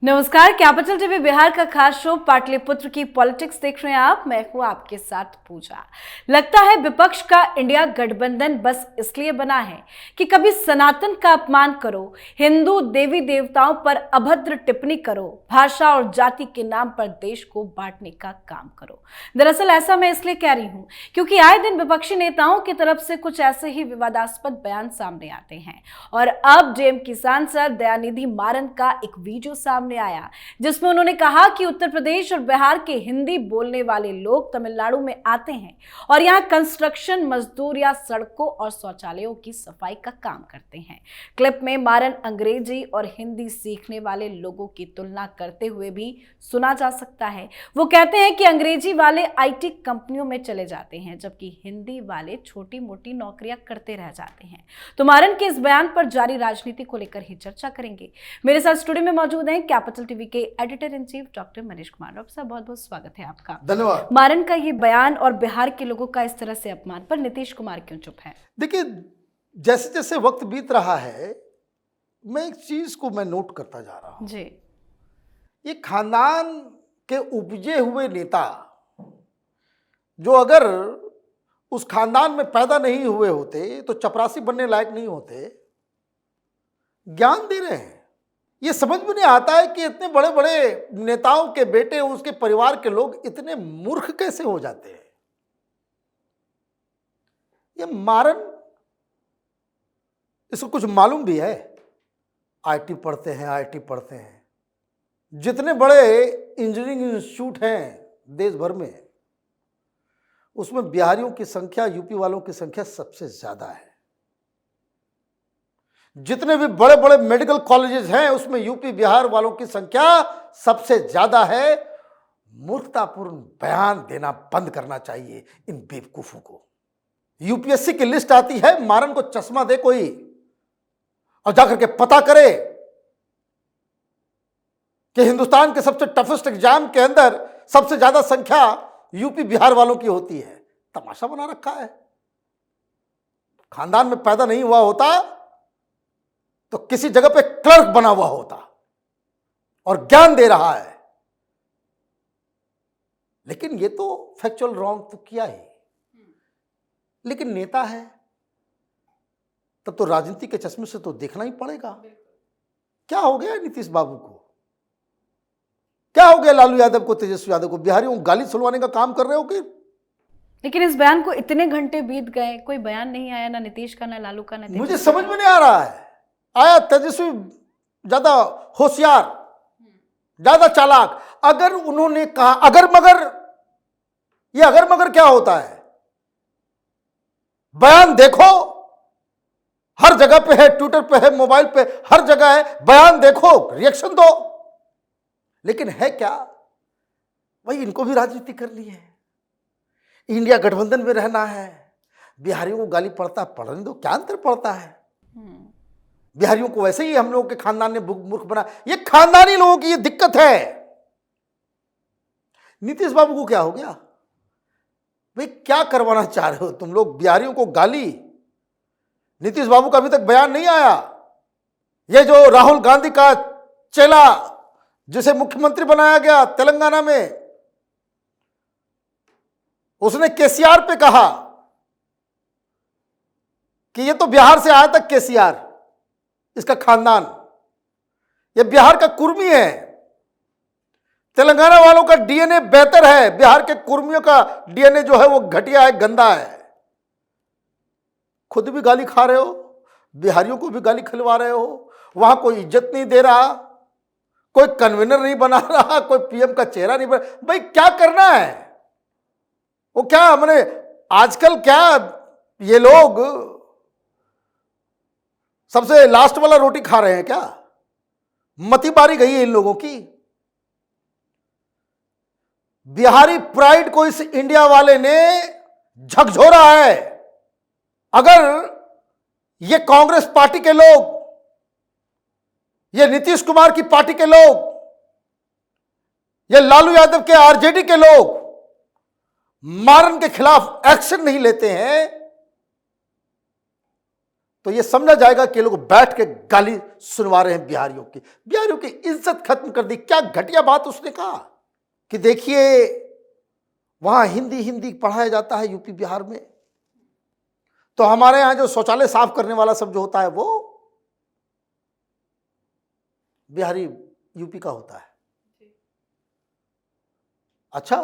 नमस्कार, capital TV Bihar का खास शो पाटलिपुत्र की पॉलिटिक्स देख रहे हैं आप। मैं हूं आपके साथ पूजा। लगता है विपक्ष का इंडिया गठबंधन बस इसलिए बना है कि कभी सनातन का अपमान करो, हिंदू देवी देवताओं पर अभद्र टिप्पणी करो, भाषा और जाति के नाम पर देश को बांटने का काम करो। दरअसल ऐसा मैं इसलिए कह रही हूं क्योंकि आए दिन विपक्षी नेताओं की तरफ से कुछ ऐसे ही विवादास्पद बयान सामने आते हैं। और अब जेएम की सांसद दयानिधि मारन का एक वीडियो सामने आया जिसमें उन्होंने कहा कि उत्तर प्रदेश और बिहार के हिंदी बोलने वाले लोग तमिलनाडु में आते हैं और यहां कंस्ट्रक्शन मजदूर या सड़कों और शौचालयों की सफाई का काम करते हैं। क्लिप में मारन अंग्रेजी और हिंदी सीखने वाले लोगों की तुलना करते हुए भी सुना जा सकता है। वो कहते हैं कि अंग्रेजी वाले आईटी कंपनियों में चले जाते हैं जबकि हिंदी वाले छोटी मोटी नौकरियां करते रह जाते हैं। तो मारन के इस बयान पर जारी राजनीति को लेकर ही चर्चा करेंगे। मेरे साथ स्टूडियो में मौजूद हैं कैपिटल टीवी के editor in chief doctor Manish Kumar. Doctor साहब, बहुत बहुत स्वागत है आपका। धन्यवाद। मारन का ये बयान और बिहार के लोगों का इस तरह से अपमान पर नीतीश कुमार क्यों चुप है? देखिए, जैसे जैसे वक्त बीत रहा है मैं एक चीज को नोट करता जा रहा हूं जी। ये खानदान के उपजे हुए नेता जो अगर उस खानदान में पैदा नहीं हुए होते तो चपरासी बनने लायक नहीं होते, ज्ञान दे रहे हैं। ये समझ में नहीं आता है कि इतने बड़े बड़े नेताओं के बेटे, उसके परिवार के लोग इतने मूर्ख कैसे हो जाते हैं। ये मारन, इसको कुछ मालूम भी है। आईटी पढ़ते हैं। जितने बड़े इंजीनियरिंग इंस्टीट्यूट हैं देश भर में, उसमें बिहारियों की संख्या, यूपी वालों की संख्या सबसे ज्यादा है। जितने भी बड़े बड़े मेडिकल कॉलेजेस हैं उसमें यूपी बिहार वालों की संख्या सबसे ज्यादा है। मूर्खतापूर्ण बयान देना बंद करना चाहिए इन बेवकूफों को। यूपीएससी की लिस्ट आती है, मारन को चश्मा दे कोई और जाकर के पता करे कि हिंदुस्तान के सबसे टफेस्ट एग्जाम के अंदर सबसे ज्यादा संख्या यूपी बिहार वालों की होती है। तमाशा बना रखा है। खानदान में पैदा नहीं हुआ होता तो किसी जगह पे क्लर्क बना हुआ होता और ज्ञान दे रहा है। लेकिन ये तो फैक्चुअल रॉन्ग तो किया ही, लेकिन नेता है तब तो राजनीति के चश्मे से तो देखना ही पड़ेगा। क्या हो गया नीतीश बाबू को, क्या हो गया लालू यादव को, तेजस्वी यादव को? बिहारियों को गाली सुलवाने का काम कर रहे हो कि? लेकिन इस बयान को इतने घंटे बीत गए, कोई बयान नहीं आया, ना नीतीश का, ना लालू का, ना तेजस्वी। मुझे समझ में नहीं आ रहा है। आया तेजस्वी ज्यादा होशियार, ज्यादा चालाक। अगर उन्होंने कहा अगर मगर, ये अगर मगर क्या होता है? बयान देखो, हर जगह पे है, ट्विटर पे है, मोबाइल पे, हर जगह है। बयान देखो, रिएक्शन दो। लेकिन है क्या भाई, इनको भी राजनीति करनी है, इंडिया गठबंधन में रहना है। बिहारियों को गाली पड़ता है, पढ़ने दो, क्या अंतर पड़ता है? बिहारियों को वैसे ही हम लोगों के खानदान ने मूर्ख बना। ये खानदानी लोगों की ये दिक्कत है। नीतीश बाबू को क्या हो गया भाई? क्या करवाना चाह रहे हो तुम लोग बिहारियों को गाली? नीतीश बाबू का अभी तक बयान नहीं आया। ये जो राहुल गांधी का चेला जिसे मुख्यमंत्री बनाया गया तेलंगाना में, उसने केसीआर पे कहा कि ये तो बिहार से आया था केसीआर, इसका खानदान, ये बिहार का कुर्मी है। तेलंगाना वालों का डीएनए बेहतर है, बिहार के कुर्मियों का डीएनए जो है वो घटिया है, गंदा है। खुद भी गाली खा रहे हो, बिहारियों को भी गाली खिलवा रहे हो। वहां कोई इज्जत नहीं दे रहा, कोई कन्वीनर नहीं बना रहा, कोई पीएम का चेहरा नहीं बना। भाई क्या करना है? वो क्या मैंने आजकल क्या ये लोग सबसे लास्ट वाला रोटी खा रहे हैं क्या? मती मारी गई है इन लोगों की। बिहारी प्राइड को इस इंडिया वाले ने झकझोरा है। अगर ये कांग्रेस पार्टी के लोग, ये नीतीश कुमार की पार्टी के लोग, ये लालू यादव के आरजेडी के लोग मारन के खिलाफ एक्शन नहीं लेते हैं तो ये समझा जाएगा कि ये लोग बैठ के गाली सुनवा रहे हैं बिहारियों की। बिहारियों की इज्जत खत्म कर दी। क्या घटिया बात उसने कहा कि देखिए वहां हिंदी हिंदी पढ़ाया जाता है यूपी बिहार में, तो हमारे यहां जो शौचालय साफ करने वाला सब जो होता है वो बिहारी यूपी का होता है। अच्छा,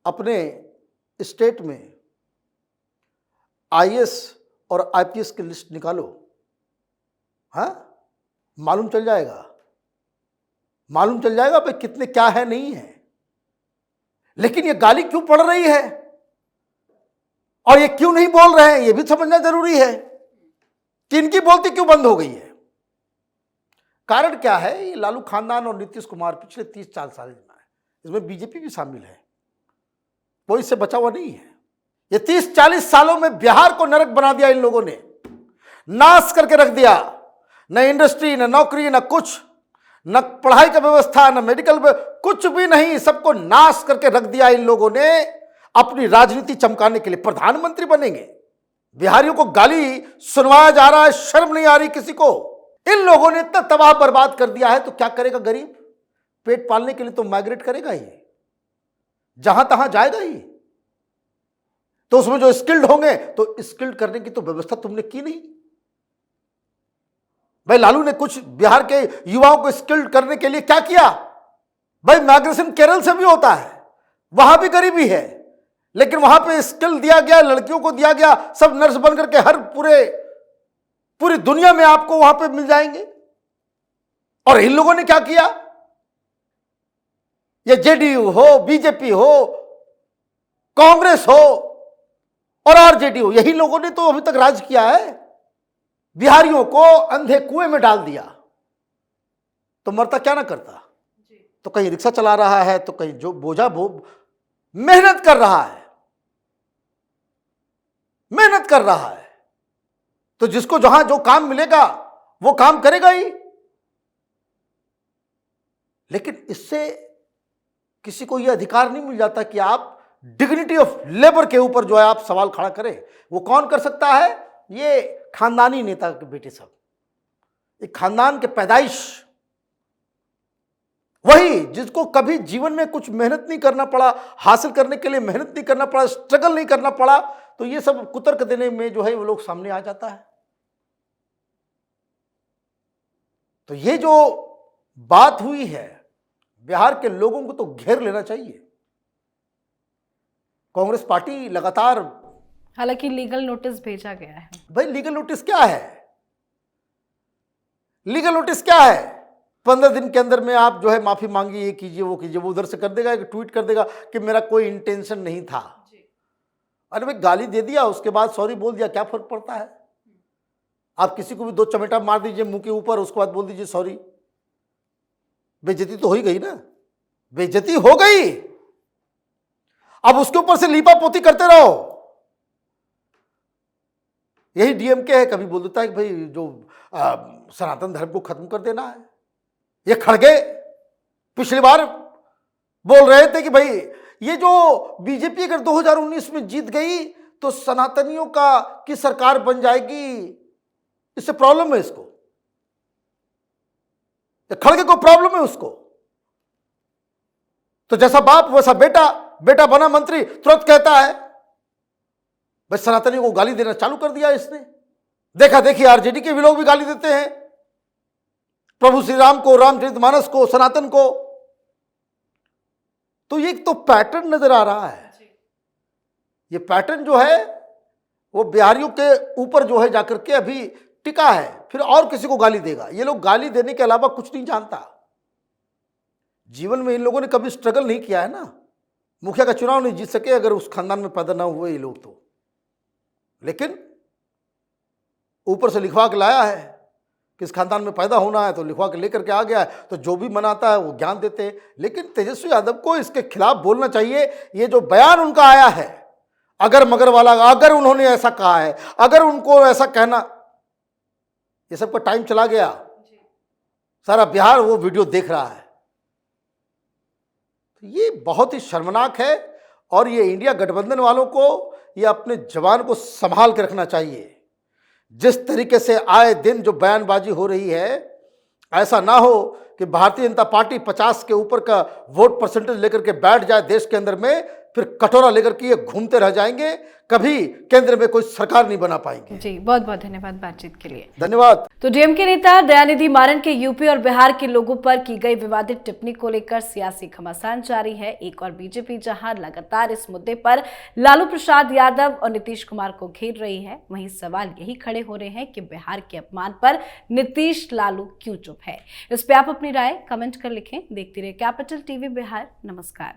अपने स्टेट में आईएएस और आईपीएस की लिस्ट निकालो, हाँ, मालूम चल जाएगा भाई कितने क्या है नहीं है। लेकिन ये गाली क्यों पड़ रही है और ये क्यों नहीं बोल रहे हैं, ये भी समझना जरूरी है कि इनकी बोलती क्यों बंद हो गई है। कारण क्या है, ये लालू खानदान और नीतीश कुमार पिछले 30-40 साल में है, इसमें बीजेपी भी शामिल है, कोई इससे बचा हुआ नहीं है। ये 30-40 सालों में बिहार को नरक बना दिया इन लोगों ने, नाश करके रख दिया। न इंडस्ट्री, न नौकरी, न कुछ, न पढ़ाई का व्यवस्था, न मेडिकल, कुछ भी नहीं, सबको नाश करके रख दिया इन लोगों ने अपनी राजनीति चमकाने के लिए। प्रधानमंत्री बनेंगे, बिहारियों को गाली सुनवाया जा रहा है, शर्म नहीं आ रही किसी को। इन लोगों ने इतना तबाह बर्बाद कर दिया है, तो क्या करेगा गरीब? पेट पालने के लिए तो माइग्रेट करेगा ही, जहां तहां जाएगा ही। तो उसमें जो स्किल्ड होंगे, तो स्किल्ड करने की तो व्यवस्था तुमने की नहीं। भाई लालू ने कुछ बिहार के युवाओं को स्किल्ड करने के लिए क्या किया? भाई माइग्रेशन केरल से भी होता है, वहां भी गरीबी है, लेकिन वहां पे स्किल दिया गया, लड़कियों को दिया गया, सब नर्स बन करके हर पूरी दुनिया में आपको वहां पे मिल जाएंगे। और इन लोगों ने क्या किया? ये जेडीयू हो, बीजेपी हो, कांग्रेस हो और आरजेडी हो, यही लोगों ने तो अभी तक राज किया है। बिहारियों को अंधे कुएं में डाल दिया, तो मरता क्या ना करता। तो कहीं रिक्शा चला रहा है, तो कहीं जो बोझा मेहनत कर रहा है, तो जिसको जहां जो काम मिलेगा वो काम करेगा ही। लेकिन इससे किसी को यह अधिकार नहीं मिल जाता कि आप डिग्निटी ऑफ लेबर के ऊपर जो है आप सवाल खड़ा करें। वो कौन कर सकता है? ये खानदानी नेता के बेटे सब, एक खानदान के पैदाइश, वही जिसको कभी जीवन में कुछ मेहनत नहीं करना पड़ा, हासिल करने के लिए मेहनत नहीं करना पड़ा, स्ट्रगल नहीं करना पड़ा, तो ये सब कुतर्क देने में जो है वो लोग सामने आ जाता है। तो ये जो बात हुई है, बिहार के लोगों को तो घेर लेना चाहिए। कांग्रेस पार्टी लगातार, हालांकि लीगल नोटिस भेजा गया है। भाई लीगल नोटिस क्या है? 15 दिन के अंदर में आप जो है माफी मांगी, ये कीजिए वो कीजिए, वो उधर से कर देगा, एक ट्वीट कर देगा कि मेरा कोई इंटेंशन नहीं था। अरे भाई गाली दे दिया, उसके बाद सॉरी बोल दिया, क्या फर्क पड़ता है? आप किसी को भी 2 चमेटा मार दीजिए मुंह के ऊपर, उसके बाद बोल दीजिए सॉरी, बेइज्जती तो हो ही गई ना, बेइज्जती हो गई। अब उसके ऊपर से लीपा पोती करते रहो। यही डीएमके है, कभी बोल देता है कि भाई जो सनातन धर्म को खत्म कर देना है। ये खड़गे पिछली बार बोल रहे थे कि भाई ये जो बीजेपी अगर 2019 में जीत गई तो सनातनियों की सरकार बन जाएगी, इससे प्रॉब्लम है इसको, खड़गे को प्रॉब्लम है उसको। तो जैसा बाप वैसा बेटा बना मंत्री, तुरंत कहता है भाई सनातनियों को गाली देना चालू कर दिया इसने। देखा देखिए आरजेडी के भी लोग भी गाली देते हैं, प्रभु श्री राम को, रामचरितमानस को, सनातन को। तो ये तो पैटर्न नजर आ रहा है। ये पैटर्न जो है वो बिहारियों के ऊपर जो है जाकर के अभी टिका है, फिर और किसी को गाली देगा। ये लोग गाली देने के अलावा कुछ नहीं जानता। जीवन में इन लोगों ने कभी स्ट्रगल नहीं किया है ना, मुखिया का चुनाव नहीं जीत सके अगर उस खानदान में पैदा ना हुए ये लोग तो। लेकिन ऊपर से लिखवा के लाया है, किस खानदान में पैदा होना है तो लिखवा के लेकर के आ गया है, तो जो भी मनाता है वो ज्ञान देते हैं। लेकिन तेजस्वी यादव को इसके खिलाफ बोलना चाहिए। ये जो बयान उनका आया है अगर मगर वाला, अगर उन्होंने ऐसा कहा है, अगर उनको ऐसा कहना, ये सबका टाइम चला गया, सारा बिहार वो वीडियो देख रहा है। तो ये बहुत ही शर्मनाक है और ये इंडिया गठबंधन वालों को ये अपने जवान को संभाल के रखना चाहिए। जिस तरीके से आए दिन जो बयानबाजी हो रही है, ऐसा ना हो कि भारतीय जनता पार्टी 50 के ऊपर का वोट परसेंटेज लेकर के बैठ जाए देश के अंदर में, फिर कटोरा लेकर के ये घूमते रह जाएंगे, कभी केंद्र में कोई सरकार नहीं बना पाएंगे। जी, बहुत बहुत धन्यवाद बातचीत के लिए। धन्यवाद। तो डीएमके नेता दयानिधि मारन के यूपी और बिहार के लोगों पर की गई विवादित टिप्पणी को लेकर सियासी घमासान जारी है। एक और बीजेपी जहां लगातार इस मुद्दे पर लालू प्रसाद यादव और नीतीश कुमार को घेर रही है, वहीं सवाल यही खड़े हो रहे हैं कि बिहार के अपमान पर नीतीश लालू क्यों चुप है। इस पे आप अपनी राय कमेंट कर लिखें। देखते रहिए कैपिटल टीवी बिहार। नमस्कार।